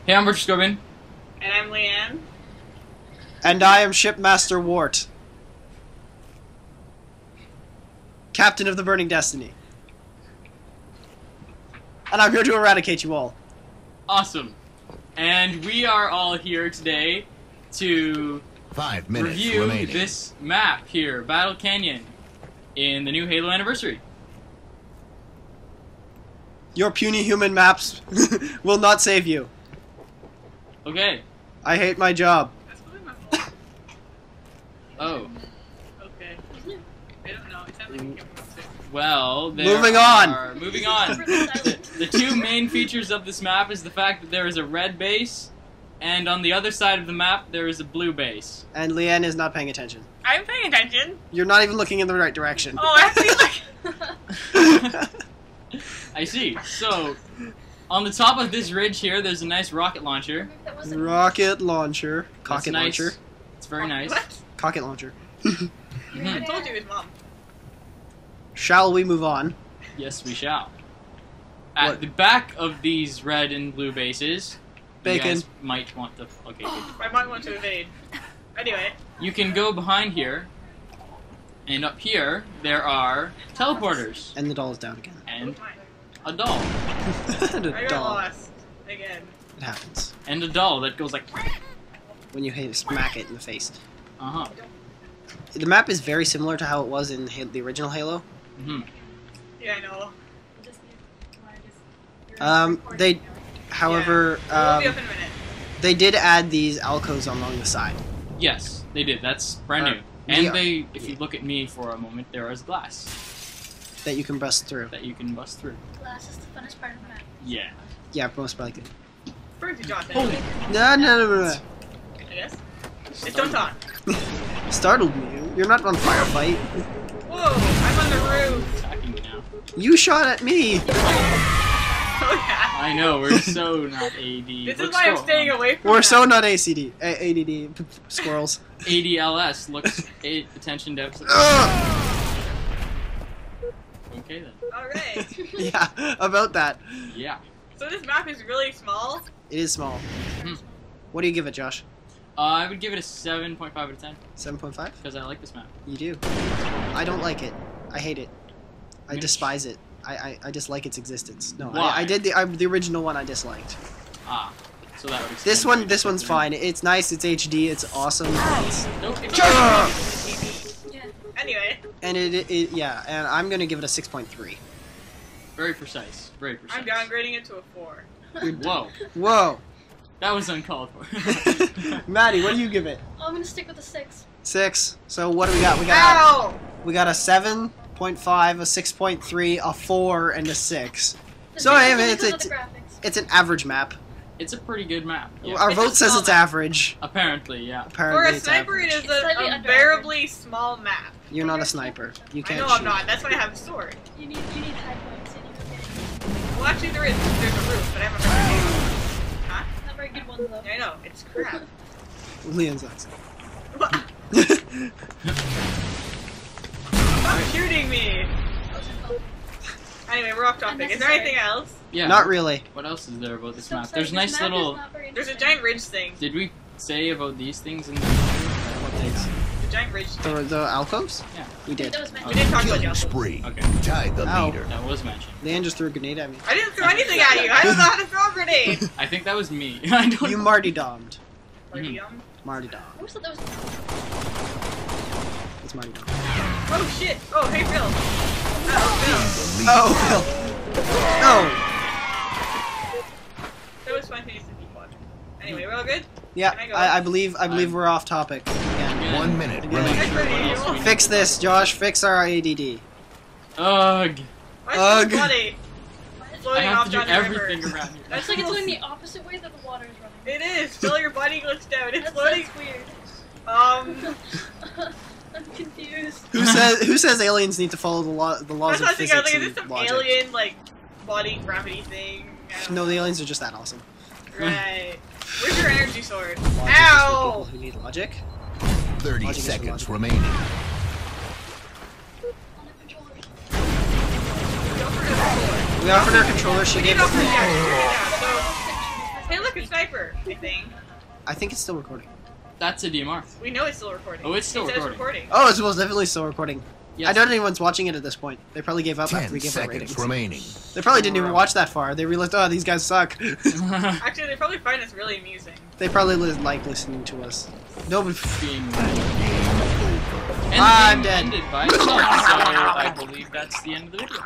Hey, I'm Richard Scorbin. And I'm Leanne. And I am Shipmaster Wart, Captain of the Burning Destiny. And I'm here to eradicate you all. Awesome. And we are all here today to 5 minutes review remaining. this map here, Battle Canyon, in the new Halo Anniversary. Your puny human maps will not save you. Okay. I hate my job. That's really my fault. Oh. Okay. I don't know. It sounds like a camera too. Well, Moving on. Moving on. The two main features of this map is the fact that there is a red base, and on the other side of the map there is a blue base. And Leanne is not paying attention. I'm paying attention. You're not even looking in the right direction. Oh, actually, like. I see. So, on the top of this ridge here, there's a nice rocket launcher. Rocket launcher. That's Cocket nice. launcher. It's very nice. What? Cocket launcher. Mhm. I told you his mom. Shall we move on? Yes, we shall. At What? the back of these red and blue bases, Bacon. you guys might want to. Okay, good. I might want to evade. Anyway. You can go behind here, and up here there are teleporters And the doll is down again. and Mine. a doll, And I a got doll. lost. Again. It happens. and a doll that goes like. When you smack it in the face. Uh huh. The map is very similar to how it was in the original Halo. Mhm. Yeah, I know. However, We'll be up in a minute. they did add these alcoves along the side. Yes, they did. That's brand new. yeah. And they, if you look at me for a moment, there is glass That you can bust through. that you can bust through. Glass is the funnest part of the map. Yeah. Yeah, most likely. First, you Josh. Holy. No. I guess. Just don't talk. Startled me. You're not on firefight. Whoa! I'm on the roof. Attacking me now. You shot at me. Oh yeah. I know, we're so not AD. This is Look, why I'm scroll. staying away from. We're that. so not ACD. ADD. Squirrels. ADLS looks attention deficit. Ugh. Okay then. All right. Yeah, about that. Yeah. So this map is really small. It is small. Mhm. What do you give it, Josh? I would give it a 7.5 out of 10 7.5? because I like this map. You do. I don't like it. I hate it. I Mitch. despise it. I dislike its existence. No, Why? I did the original one I disliked. Ah, so that would explain This one's fine. It's nice. It's HD. It's awesome. Nope. It's Ugh. TV. Yeah. Anyway, And yeah, and I'm gonna give it a 6.3. Very precise. Very precise. I'm downgrading it to a 4. Whoa, Whoa, that was uncalled for. Maddie, what do you give it? Oh, I'm gonna stick with the 6. 6. So what do we got? Ow! We got a 7.5, a 6.3, a 4, and a 6. The So, six hey, is man, because of it's the graphics. It's an average map. It's a pretty good map. Yeah. Our It's a vote says small it's map. average. Apparently, yeah. For Apparently, a it's sniper, average. it is It's slightly a under unbearably small map. You're not a sniper. You I can't know shoot. I'm not. That's why I have a sword. You need high points and you don't Well, actually, there's a roof, but I haven't found it. Huh? get not very good ones though. Yeah, I know. It's crap. Leon sucks. Stop shooting me! Anyway, we're off topic. Is there anything else? Yeah. Not really. What else is there about this Stop map? saying There's this nice map is little. not very There's a interesting. giant ridge thing. Did we say about these things in the? What things? The giant ridge thing. The alcoves? Yeah. We did. That was We meant didn't talk about Killing the spree. Okay. Tied the Ow. leader. That was mentioned. Leanne just threw a grenade at me. I didn't throw anything at you. I don't know how to throw a grenade. I think that was me. I don't. You Marty domed. Like, Mhm. yum. Marty dom. I always thought that was. It's Marty dom. Oh shit! Oh hey Phil! The lead. Oh, Phil. No. That was spontaneous to deep water. Anyway, we're all good? Yeah, Can I go? I believe we're off topic again. Yeah. 1 minute Yeah. remaining. That's pretty What else evil. we- Fix this, Josh. Fix our ADD. Ugh. Why Ugh. is this bloody? I Floating have off to do down the everything river. around here. It's like it's going the opposite way that the water is running. It is. Phil, your body glitched out. It's That's floating. weird. I'm confused. Who says aliens need to follow the laws That's of what I was thinking. I was physics like, is and this some logic? alien like body gravity thing? I don't No, know. the aliens are just that awesome. Right. Where's your energy sword? Logic is for Ow! people who need logic. 30 Logic is for seconds logic. remaining. On the controllers. Go for the sword. We offered her controller. She We gave need us. offer yeah, so, hey look, a sniper, I think. I think it's still recording. That's a DMR. We know it's still recording. Oh, it's still it says recording. Oh, it's most definitely still recording. Yes. I doubt anyone's watching it at this point. They probably gave up after 10 we gave our seconds ratings. remaining. They probably didn't even watch that far. They realized, oh, these guys suck. Actually, they probably find this really amusing. They probably like listening to us. Nobody. Game Game And over. the I'm game dead. ended by itself, so I believe that's the end of the video.